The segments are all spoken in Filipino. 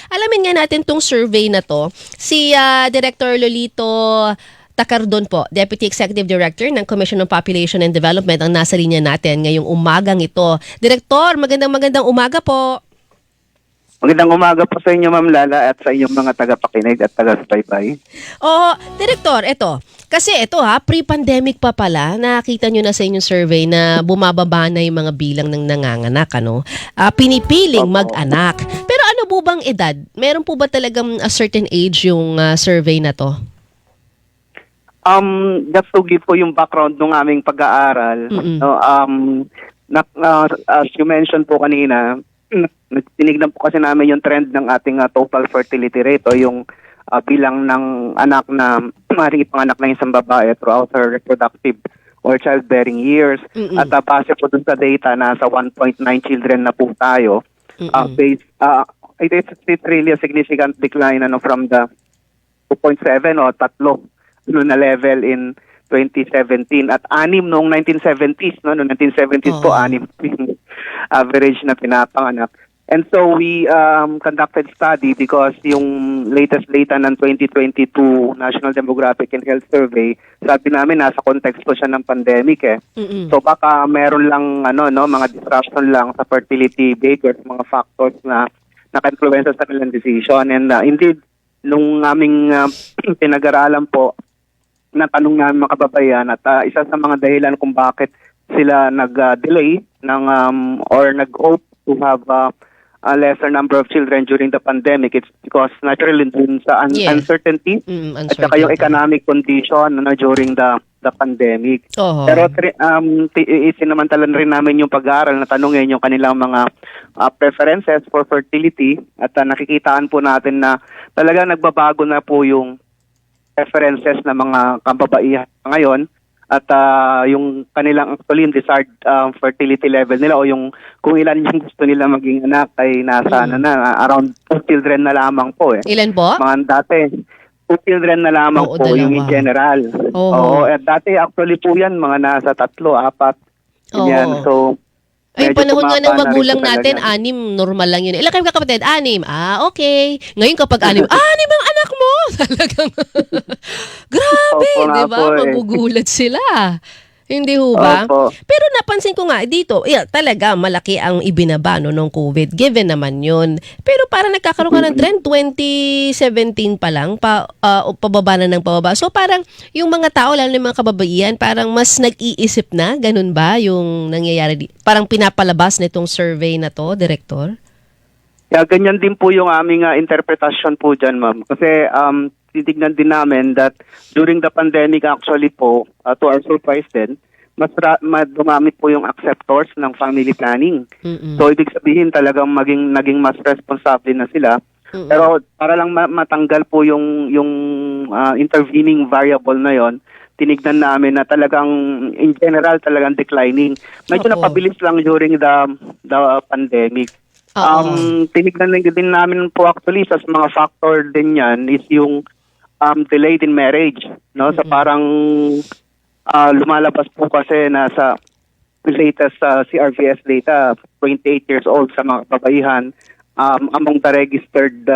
Alamin nga natin tong survey na to. Si Director Lolito Takardon po, Deputy Executive Director ng Commission on Population and Development ang nasa linya natin ngayong umagang ito. Director, magandang umaga po. Magandang umaga po sa inyo, Ma'am Lala, at sa inyong mga tagapakinig at taga-subaybay. Director, ito pre-pandemic pa pala, nakita nyo na sa inyong survey na bumababa na yung mga bilang ng nanganganak, pinipiling mag-anak. Pero ano po bang edad? Meron po ba talagang a certain age yung survey na to? Just to give po yung background ng aming pag-aaral, as you mentioned po kanina, tinignan po kasi namin yung trend ng ating total fertility rate o yung bilang ng anak na maaaring ipanganak ng isang babae throughout her reproductive or childbearing years. At base po dun sa data, nasa 1.9 children na po tayo. It's really a significant decline from the 2.7 o tatlo na level in 2017 at 6 noong 1970s, noong 1970s po 6 average na pinapanganak. And so we conducted study because yung latest data ng 2022 National Demographic and Health Survey, sabi namin nasa context po siya ng pandemic So baka meron lang mga disruption lang sa fertility rate or mga factors na naka-influence sa kanilang decision. And indeed, nung aming pinag-aralan po, natanong namin mga kababayan at isa sa mga dahilan kung bakit sila nag-delay or nag-hope to have a lesser number of children during the pandemic, it's because naturally dun sa uncertainty at saka yung economic condition during the pandemic. Pero isinamantalan rin namin yung pag-aaral na tanungin yung kanilang mga preferences for fertility at nakikitaan po natin na talaga nagbabago na po yung preferences ng mga kababaihan ngayon at yung kanilang actually yung desired fertility level nila o yung kung ilan yung gusto nila maging anak ay nasa around 2 children na lamang po Ilan po? Mga dati 2 children na lamang po dalawa. yung in general. At dati actually po yan mga nasa 3, 4 yan. So ay, panahon nga ng magulang natin, talaga. 6, normal lang yun. Ilan kayo kapatid? 6. Okay. Ngayon kapag 6, 6 ang anak mo! Talagang, grabe, di ba? Magugulat sila. Hindi ho ba? Pero napansin ko nga dito, talaga malaki ang ibinaba nung COVID. Given naman yun. Pero parang nagkakaroon ka ng trend, 2017 pa lang, pababa na ng pababa. So parang yung mga tao, lalo ng mga kababaihan, parang mas nag-iisip na, ganun ba yung nangyayari? Parang pinapalabas nitong survey na to, Director? Ganyan din po yung aming interpretasyon po dyan, ma'am. Kasi titignan din namin that during the pandemic actually po, to our surprise din, mas dumamit po yung acceptors ng family planning. So ibig sabihin talagang naging mas responsable na sila. Pero para lang matanggal po yung intervening variable na yon, tinignan namin na talagang in general talagang declining. Medyo napabilis lang during the pandemic. Tinignan din namin po actually sa mga factor din yan is yung delayed in marriage, so parang lumalabas po kasi nasa latest CRVS data, 28 years old sa mga kababaihan, among the registered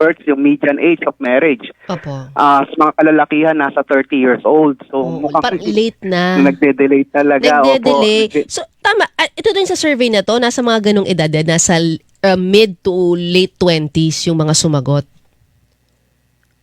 births, yung median age of marriage. Sa mga kalalakihan, nasa 30 years old. So mukhang late na. Nagde-delay talaga. Nagde-delay. So tama, ito din sa survey na to, nasa mga ganong edad, nasa mid to late 20s yung mga sumagot.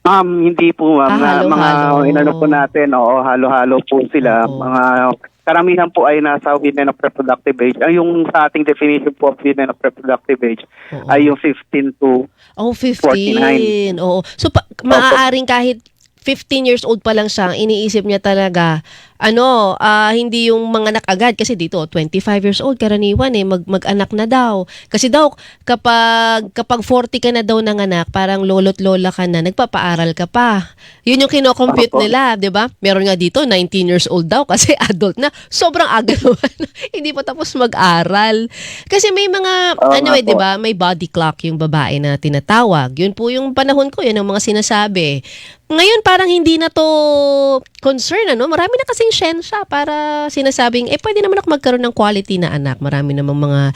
Hindi po, ma'am. Halo-halo. Inano po natin, halo-halo po sila. Mga karamihan po ay nasa women of reproductive age. Yung sa ating definition po of women of reproductive age ay yung 15 to 15. 49. So maaaring kahit 15 years old pa lang siya, iniisip niya talaga, hindi yung manganak agad. Kasi dito, 25 years old, karaniwan mag-anak na daw. Kasi daw, kapag 40 ka na daw nanganak, parang lolo't lola ka na, nagpapaaral ka pa. Yun yung kinocompute nila, di ba? Meron nga dito, 19 years old daw, kasi adult na. Sobrang aga naman. Hindi pa tapos mag-aral. Kasi may mga, di ba, may body clock yung babae na tinatawag. Yun po yung panahon ko, yun ang mga sinasabi. Ngayon, parang hindi na to concern, Marami na kasing konsyensya para sinasabing, pwede naman ako magkaroon ng quality na anak. Marami namang mga,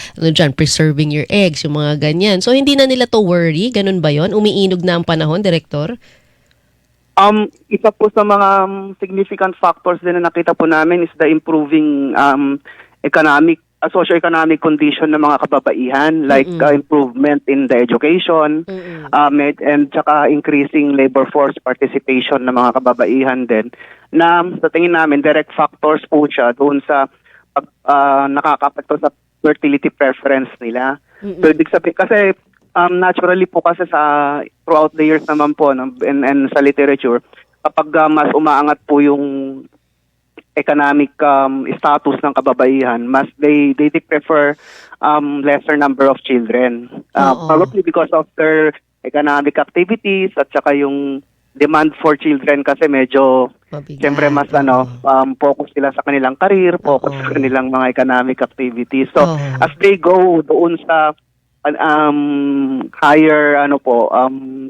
preserving your eggs, yung mga ganyan. So, hindi na nila to worry? Ganun ba yon? Umiinog na ang panahon, Direktor? Isa po sa mga significant factors din na nakita po namin is the improving socio-economic condition ng mga kababaihan, like improvement in the education, and saka increasing labor force participation ng mga kababaihan din, na sa tingin namin direct factors po siya doon sa nakakapekto sa fertility preference nila. So ibig sabihin kasi naturally po kasi throughout the years naman po and sa literature, kapag mas umaangat po yung economic status ng kababaihan, they prefer lesser number of children. Probably because of their economic activities at saka yung demand for children kasi medyo siyempre mas focus sila sa kanilang career, focus sa kanilang mga economic activities. So as they go doon sa higher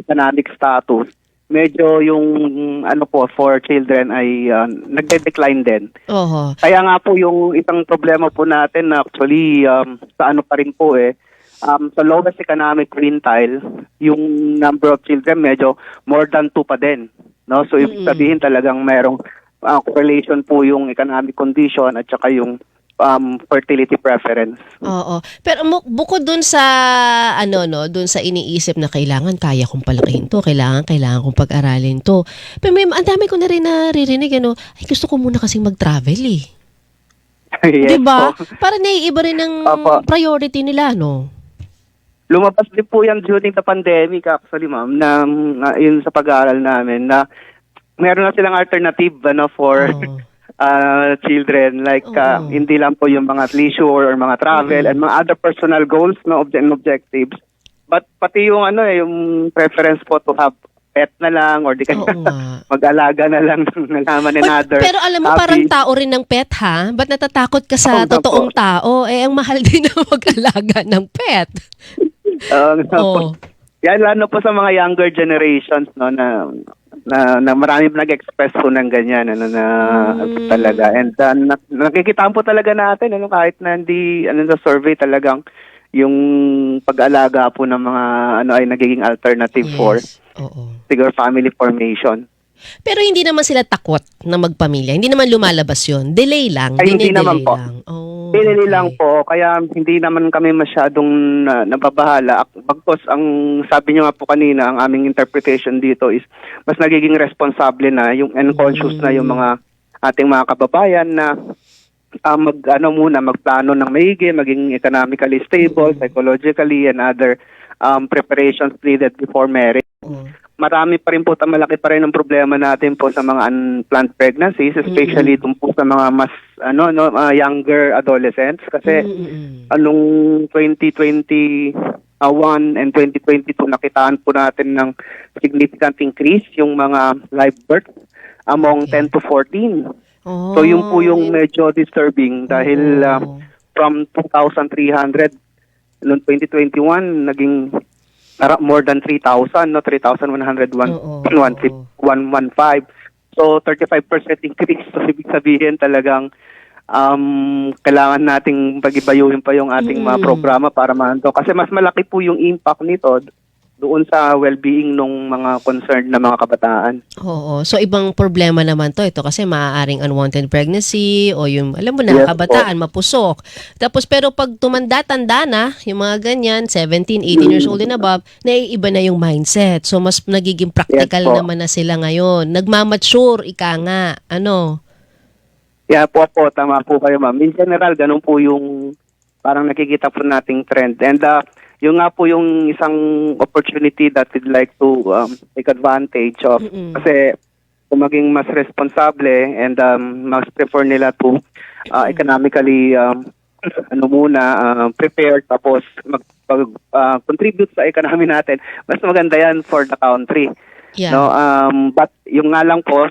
economic status, medyo yung for children ay nagde-decline din. Kaya nga po yung isang problema po natin na actually sa pa rin po sa lowest economic quintile, yung number of children medyo more than 2 pa din. No? So ibig sabihin talagang merong correlation po yung economic condition at saka yung fertility preference. Oo. Pero bukod dun sa dun sa iniisip na kaya kong palakihin to, kailangan kong pag-aralin to. Pero ang dami ko na rin naririnig, gusto ko muna kasing mag-travel Yes, 'Di ba? Para naiiba rin ang priority nila, no? Lumabas din po yan during the pandemic actually, ma'am, na yun sa pag-aaral namin na meron na silang alternative for children, like hindi lang po yung mga leisure or mga travel and mga other personal goals and objectives, but pati yung yung preference po to have pet na lang or di kaya mag-alaga na lang ng another. Pero alam mo, parang tao rin ng pet, ha? Ba't natatakot ka sa totoong tao? Ang mahal din na mag-alaga ng pet. Yan, lalo po sa mga younger generations na marami nag-express po ng ganyan talaga, and nakikitaan po talaga natin kahit na hindi sa survey talagang yung pag-alaga po ng mga ay nagiging alternative for siguro family formation. Pero hindi naman sila takot na magpamilya, hindi naman lumalabas yun, delay lang. Hindi naman po. Delay lang po, kaya hindi naman kami masyadong nababahala. Bagkos ang sabi niyo nga po kanina, ang aming interpretation dito is mas nagiging responsable na yung conscious na yung mga ating mga kababayan na magplano ng maigi, maging economically stable, psychologically and other preparations needed before marriage. Marami pa rin po, malaki pa rin ang problema natin po sa mga unplanned pregnancies, especially dun po sa mga mas younger adolescents, kasi anong 2021 and 2022 nakitaan po natin ng significant increase yung mga live birth among 10 to 14. So yun po yung medyo disturbing dahil from 2,300 noong 2021 naging more than 3,000, 3,115. So 35% increase. So ibig sabihin talagang kailangan nating pag-ibayuhin pa yung ating mga programa para maanto. Kasi mas malaki po yung impact nito doon sa well-being ng mga concerned na mga kabataan. So ibang problema naman to. Ito kasi maaaring unwanted pregnancy o yung, alam mo na, kabataan, mapusok. Tapos pero pag tumanda-tanda na, yung mga ganyan, 17, 18 years old and above, naiiba na yung mindset. So mas nagiging practical naman na sila ngayon. Nagmamature, ika nga. Yeah po, tama po kayo, ma'am. In general, ganun po yung parang nakikita po nating trend. And yung nga po yung isang opportunity that we'd like to take advantage of. Kasi kung maging mas responsable and mas prefer nila to economically prepare tapos contribute sa economy natin, mas maganda yan for the country. But yung nga lang po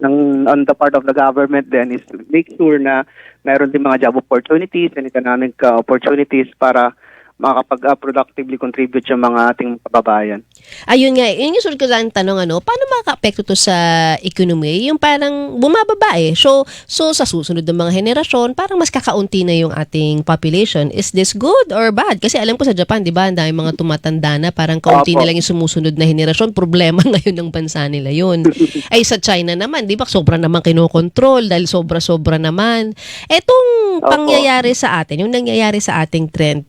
on the part of the government then is make sure na meron din mga job opportunities and economic opportunities para makapag-productively contribute yung mga ating kababayan. Ayun nga, yun yung sunod ko lang tanong, paano makaka-apekto to sa ekonomiya? Yung parang bumababa eh. So sa susunod ng mga henerasyon, parang mas kakaunti na yung ating population. Is this good or bad? Kasi alam ko sa Japan, di ba, ang dami mga tumatanda na, parang kaunti Opo. na lang yung sumusunod na henerasyon. Problema ngayon ng bansa nila yun. Ay sa China naman, di ba, sobra naman kinokontrol dahil sobra-sobra naman. Etong Opo. pangyayari sa atin, yung nangyayari sa ating trend,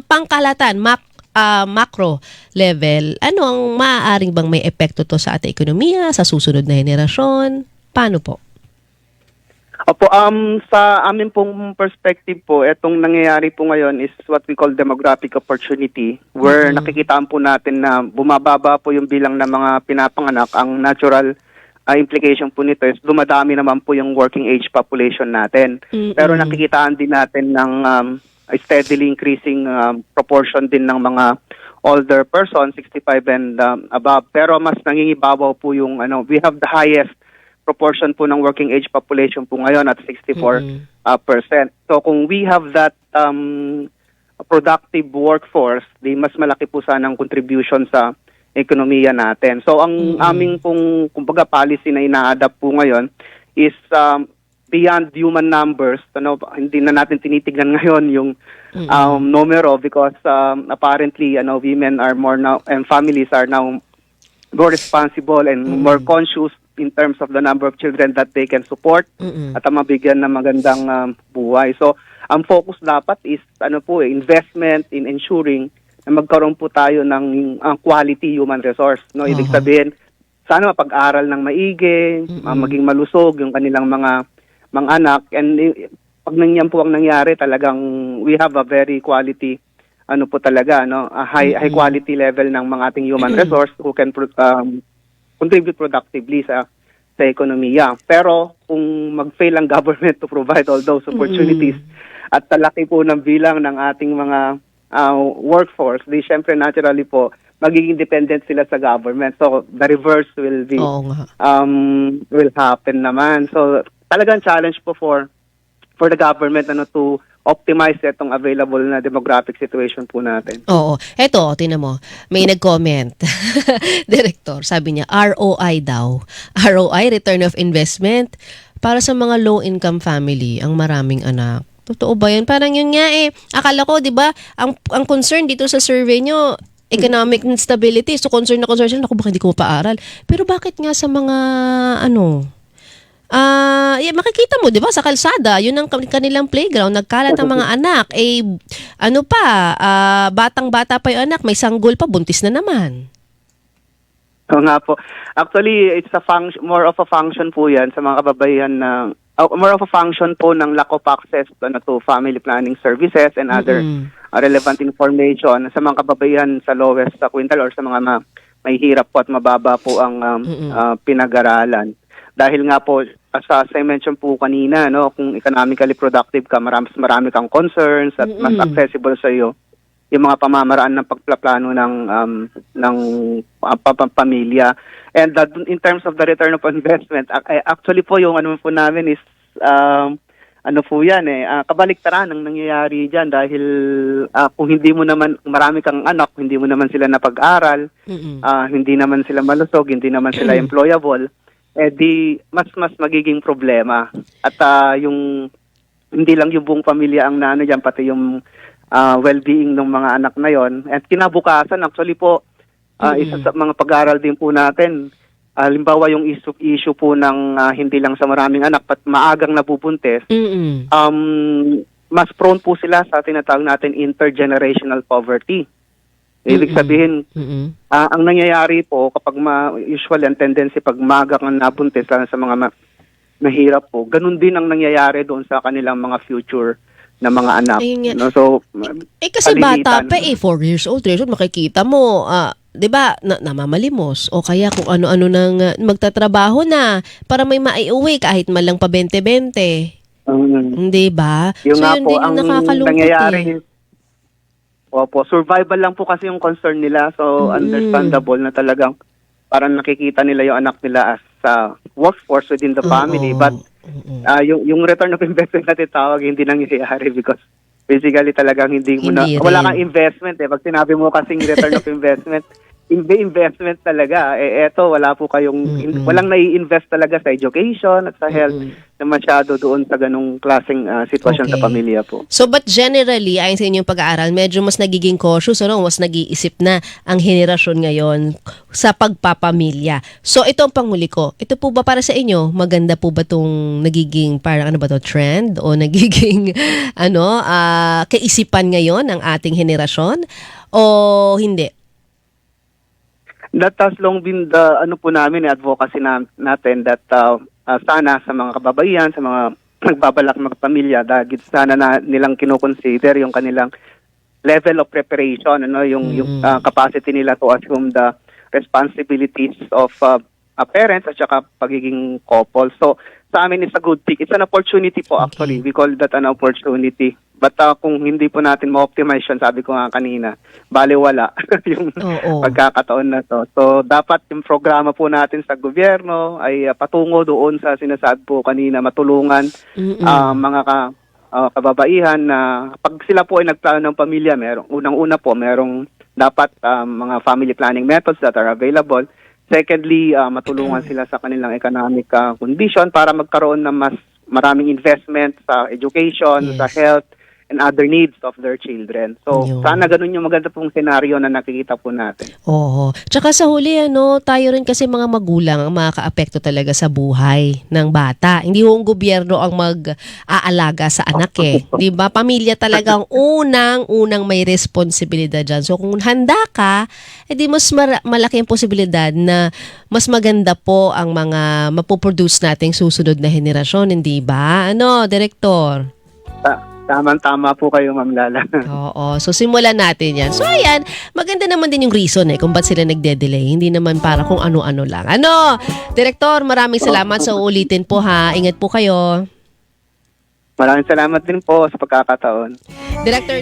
pangkalatan, macro level, ano ang maaaring bang may epekto to sa ating ekonomiya, sa susunod na henerasyon? Paano po? Opo, sa amin pong perspective po, itong nangyayari po ngayon is what we call demographic opportunity, where nakikitaan po natin na bumababa po yung bilang ng mga pinapanganak. Ang natural implication po nito is dumadami naman po yung working age population natin. Pero nakikitaan din natin ng steadily increasing proportion din ng mga older person, 65 and above. Pero mas nangingibabaw po yung, we have the highest proportion po ng working age population po ngayon at 64%. So kung we have that productive workforce, di mas malaki po sana ang contribution sa ekonomiya natin. So ang aming pong, kumbaga, policy na ina-adapt po ngayon is beyond human numbers. Hindi na natin tinitignan ngayon yung numero because apparently women are more now and families are now more responsible and more conscious in terms of the number of children that they can support at mabigyan ng magandang buhay. So ang focus dapat is investment in ensuring na magkaroon po tayo ng quality human resource. Ibig sabihin, sana mapag-aral ng maigi, maging malusog yung kanilang mga anak, and pag nangyyan po ang nangyari, talagang we have a very quality a high quality level ng mga ating human resource who can contribute productively sa ekonomiya. Pero kung mag-fail ang government to provide all those opportunities at talaki po ng bilang ng ating mga workforce, di syempre naturally po magiging dependent sila sa government. So the reverse will be will happen naman. So talagang challenge po for the government to optimize itong available na demographic situation po natin. Oo. Eto, tingnan mo. May nag-comment. Director, sabi niya, ROI daw. ROI, return of investment. Para sa mga low-income family, ang maraming anak. Totoo ba yun? Parang yun nga eh. Akala ko, di ba, ang concern dito sa survey nyo, economic instability. So, concern siya. Naku, baka hindi ko mapaaral. Pero bakit nga sa mga, makikita mo, di ba, sa kalsada, yun ang kanilang playground, nagkalat ang mga anak, batang-bata pa yung anak, may sanggol pa, buntis na naman. Oo nga po. Actually, it's more of a function po yan sa mga kababaihan na, more of a function po ng lack of access to family planning services and other relevant information sa mga kababaihan sa lowest quintile or sa mga mahihirap po at mababa po ang pinag-aralan. Dahil nga po, as I mentioned po kanina, kung economically productive ka, marami kang concerns at mas accessible sa iyo yung mga pamamaraan ng pagplaplano ng pamilya. And in terms of the return of investment, actually po yung po namin is kabaliktaran ang nangyayari diyan dahil kung marami kang anak, hindi mo naman sila napag-aral, hindi naman sila malusog, hindi naman sila employable, di mas magiging problema. At yung hindi lang yung buong pamilya ang diyan, pati yung well-being ng mga anak na yon. At kinabukasan, actually po, isa sa mga pag-aaral din po natin, halimbawa yung issue po ng hindi lang sa maraming anak, pat maagang nabubuntis, mas prone po sila sa tinatawag natin intergenerational poverty. Ibig sabihin, ang nangyayari po kapag usually ang tendency pag maagang nabuntis lang sa mga mahirap po, ganun din ang nangyayari doon sa kanilang mga future na mga anak. So, kasi bata pa 4 years old, 3 years old, makikita mo, 'di ba, namamalimos o kaya kung ano-ano nang magtatrabaho na para may maiuwi kahit malang pa 20-20. 'Di ba? Yung so yun po, din yung nakakalungkot. Nangyayari, opo, survival lang po kasi yung concern nila. So understandable na talagang parang nakikita nila yung anak nila as workforce within the family. But yung return of investment na titawag, hindi nangyayari because basically talagang wala kang investment. Pag sinabi mo kasing return of investment, investment talaga. Eto, wala po kayong, walang nai-invest talaga sa education at sa health na masyado doon sa ganung klaseng sitwasyon sa Okay. pamilya po. So but generally, ayon sa inyong pag-aaral, medyo mas nagiging cautious, ano? Mas nag-iisip na ang henerasyon ngayon sa pagpapamilya. So ito ang panghuli ko. Ito po ba para sa inyo? Maganda po ba itong nagiging parang ano ba to trend o nagiging kaisipan ngayon ng ating henerasyon o hindi? That has long been the advocacy natin that sana sa mga kababaihan, sa mga nagbabalak magpamilya, dahil sana nilang kinoconsider yung kanilang level of preparation, yung capacity nila to assume the responsibilities of parents at saka pagiging couple. So sa amin is a good thing. It's an opportunity po actually. We call that an opportunity. But kung hindi po natin ma-optimize yun, sabi ko nga kanina, baliwala yung pagkakataon na to. So dapat yung programa po natin sa gobyerno ay patungo doon sa sinasabi po kanina, matulungan mga kababaihan na pag sila po ay nagplano ng pamilya, unang-una po merong dapat mga family planning methods that are available. Secondly, matulungan sila sa kanilang economic condition para magkaroon ng mas maraming investment sa education, sa health, and other needs of their children. So, sana ganun yung maganda pong senaryo na nakikita po natin. Oo. Tsaka sa huli, tayo rin kasi mga magulang ang makaka-apekto talaga sa buhay ng bata. Hindi ho ang gobyerno ang mag-aalaga sa anak eh. Di ba? Pamilya talagang unang may responsibilidad dyan. So kung handa ka, edi mas malaki ang posibilidad na mas maganda po ang mga mapoproduce nating susunod na henerasyon. Hindi ba? Direktor? Tama po kayo, Ma'am Lala. Oo. So, simulan natin yan. So, ayan. Maganda naman din yung reason kung ba't sila nagde-delay. Hindi naman para kung ano-ano lang. Direktor, maraming salamat sa uulitin po ha. Ingat po kayo. Maraming salamat din po sa pagkakataon. Director